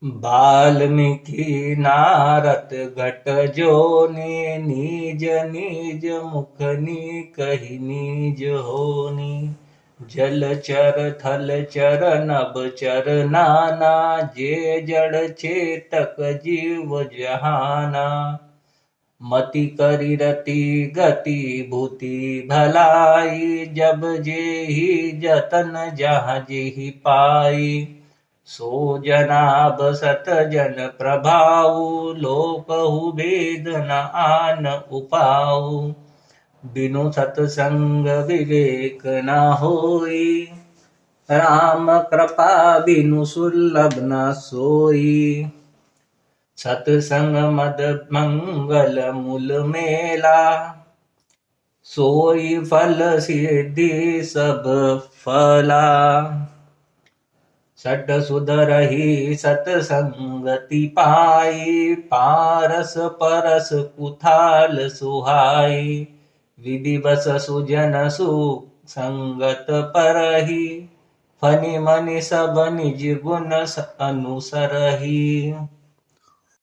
वाल्मीकि नारद घट जोनी, निज निज मुखनी कही निज होनी। जलचर थलचर नभचर नाना, जे जड़ चेतक जीव जहाना। मति करी रति गति भूति भलाई, जब जेहि जतन जहाँ जेहि पाई। सो जनाब सत जन प्रभाऊ, लोकहु भेद न आन उपाऊ। बिनु सतसंग विवेक न होई, राम कृपा बिनु सुलभ न सोई। सतसंग मद मंगल मूल मेला, सोई फल सिद्धि सब फला। सट सुधरहि सतसंगति पाई, पारस परस कुथाल सुहाई। विधिवस सुजन सुख संगत परहि, फनि मनि सब निज गुण अनुसरहि।